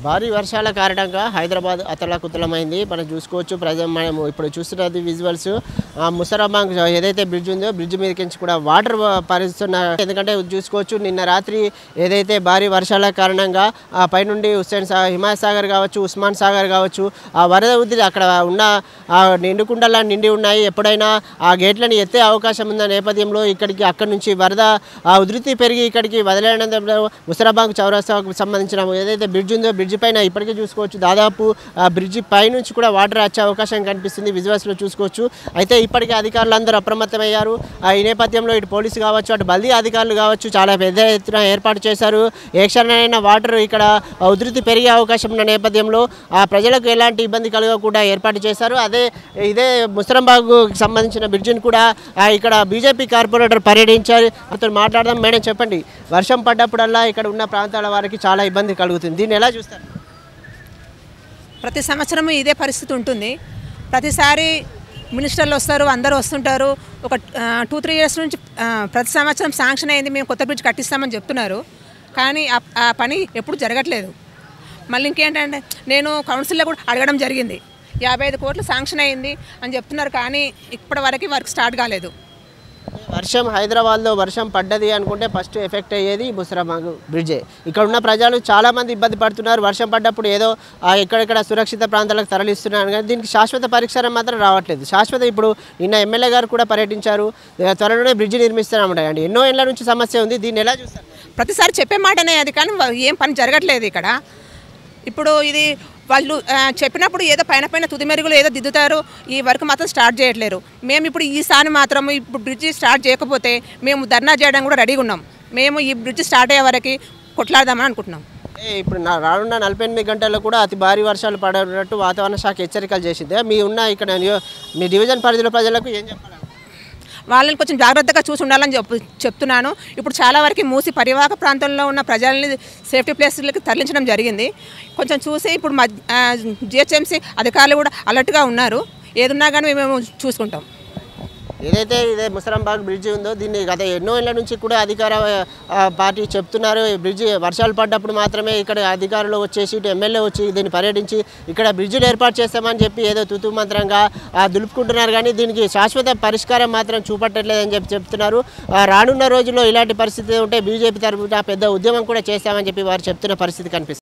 భారీ వర్షాల కారణంగా హైదరాబాద్ అతలాకుతలమైంది. మనం చూసుకోవచ్చు మనం ఇప్పుడు చూస్తున్నది విజువల్స్. ముసరాబాంగ్ ఏదైతే బ్రిడ్జ్ ఉందో బ్రిడ్జ్ మీదకించి కూడా వాటర్ పరిస్తున్నారు. ఎందుకంటే చూసుకోవచ్చు నిన్న రాత్రి ఏదైతే భారీ వర్షాల కారణంగా పైనుండి హిమాయత్ సాగర్ కావచ్చు, ఉస్మాన్ సాగర్ కావచ్చు, ఆ వరద ఉధృతి అక్కడ ఉన్న నిండుకుండలా నిండి ఉన్నాయి. ఎప్పుడైనా ఆ గేట్లను ఎత్తే అవకాశం ఉన్న నేపథ్యంలో అక్కడి నుంచి వరద ఉధృతి పెరిగి ఇక్కడికి వదిలేయడంతో ముసరాబాంగ్ చౌరస్తాకు సంబంధించిన ఏదైతే బ్రిడ్జ్ ఉందో బ్రిడ్జ్ పైన ఇప్పటికే చూసుకోవచ్చు దాదాపు బ్రిడ్జ్ పై నుంచి కూడా వాటర్ వచ్చే అవకాశం కనిపిస్తుంది. విజువల్స్లో చూసుకోవచ్చు. అయితే ఇప్పటికే అధికారులందరూ అప్రమత్తమయ్యారు. ఈ నేపథ్యంలో ఇటు పోలీసు కావచ్చు, అటు బల్దీ అధికారులు కావచ్చు చాలా పెద్ద ఎత్తున ఏర్పాటు చేశారు. ఏ క్షణమైనా వాటర్ ఇక్కడ ఉధృతి పెరిగే అవకాశం ఉన్న నేపథ్యంలో ప్రజలకు ఎలాంటి ఇబ్బంది కలగకుండా ఏర్పాటు చేశారు. ఇదే ముసరాబాంగ్కు సంబంధించిన బ్రిడ్జిని కూడా ఇక్కడ బీజేపీ కార్పొరేటర్ పర్యటించారు. అతను మాట్లాడదాం. మేడం చెప్పండి, వర్షం పడ్డప్పుడల్లా ఇక్కడ ఉన్న ప్రాంతాల వారికి చాలా ఇబ్బంది కలుగుతుంది, దీన్ని ఎలా చూస్తారు? ప్రతి సంవత్సరం ఇదే పరిస్థితి ఉంటుంది. ప్రతిసారి మినిస్టర్లు వస్తారు, అందరూ వస్తుంటారు. ఒక 2-3 ఇయర్స్ నుంచి ప్రతి సంవత్సరం శాంక్షన్ అయింది, మేము కొత్త బ్రిడ్జ్ కట్టిస్తామని చెప్తున్నారు. కానీ ఆ పని ఎప్పుడు జరగట్లేదు. మళ్ళీ ఇంకేంటంటే నేను కౌన్సిల్లో కూడా అడగడం జరిగింది. 55 కోట్లు శాంక్షన్ అయింది అని చెప్తున్నారు, కానీ ఇప్పటి వరకు వర్క్ స్టార్ట్ కాలేదు. వర్షం హైదరాబాద్లో వర్షం పడ్డది అనుకుంటే ఫస్ట్ ఎఫెక్ట్ అయ్యేది ముసరాబాంగ్ బ్రిడ్జే. ఇక్కడ ఉన్న ప్రజలు చాలామంది ఇబ్బంది పడుతున్నారు. వర్షం పడ్డప్పుడు ఏదో ఎక్కడెక్కడ సురక్షిత ప్రాంతాలకు తరలిస్తున్నారు, కానీ దీనికి శాశ్వత పరిష్కారం మాత్రం రావట్లేదు. ఇప్పుడు నిన్న ఎమ్మెల్యే గారు కూడా పర్యటించారు. త్వరలోనే బ్రిడ్జ్ నిర్మిస్తారన్నమాట. అండి ఎన్నో ఏళ్ళ నుంచి సమస్య ఉంది, దీన్ని ఎలా చూస్తారు? ప్రతిసారి చెప్పే మాటనే అది, కానీ ఏం పని జరగట్లేదు ఇక్కడ. ఇప్పుడు ఇది వాళ్ళు చెప్పినప్పుడు ఏదో పైన తుది మెరుగులు ఏదో దిద్దుతారు, ఈ వర్క్ మాత్రం స్టార్ట్ చేయట్లేరు. మేము ఇప్పుడు ఈసారి మాత్రం ఇప్పుడు బ్రిడ్జి స్టార్ట్ చేయకపోతే మేము ధర్నా చేయడం కూడా రెడీగా ఉన్నాం. మేము ఈ బ్రిడ్జ్ స్టార్ట్ అయ్యే వరకు కొట్లాడదామని అనుకుంటున్నాం. ఇప్పుడు రానున్న 48 గంటల్లో కూడా అతి భారీ వర్షాలు పడేటట్టు వాతావరణ శాఖ హెచ్చరికలు చేసింది. మీ డివిజన్ పరిధిలో ప్రజలకు ఏం చెప్పాలి? వాళ్ళని కొంచెం జాగ్రత్తగా చూసి ఉండాలని చెప్తున్నాను. ఇప్పుడు చాలా వరకు మూసి పరివాహక ప్రాంతంలో ఉన్న ప్రజల్ని సేఫ్టీ ప్లేస్లకు తరలించడం జరిగింది. కొంచెం చూసి ఇప్పుడు జిహెచ్ఎంసీ అధికారులు కూడా అలర్ట్గా ఉన్నారు. ఏదున్నా కానీ మేము చూసుకుంటాం. ఏదైతే ఇదే ముసరాబాంగ్ బ్రిడ్జి ఉందో దీన్ని గత ఎన్నో ఏళ్ళ నుంచి కూడా అధికార పార్టీ చెప్తున్నారు. ఈ బ్రిడ్జి వర్షాలు పడ్డప్పుడు మాత్రమే ఇక్కడ అధికారులు వచ్చేసి ఇటు ఎమ్మెల్యే వచ్చి దీన్ని పర్యటించి ఇక్కడ బ్రిడ్జిని ఏర్పాటు చేస్తామని చెప్పి ఏదో తుతు మంత్రంగా దులుపుకుంటున్నారు, కానీ దీనికి శాశ్వత పరిష్కారం మాత్రం చూపట్టలేదని చెప్తున్నారు. రానున్న రోజుల్లో ఇలాంటి పరిస్థితి ఉంటే బీజేపీ తరఫున పెద్ద ఉద్యమం కూడా చేస్తామని చెప్పి వారు చెప్తున్న పరిస్థితి కనిపిస్తుంది.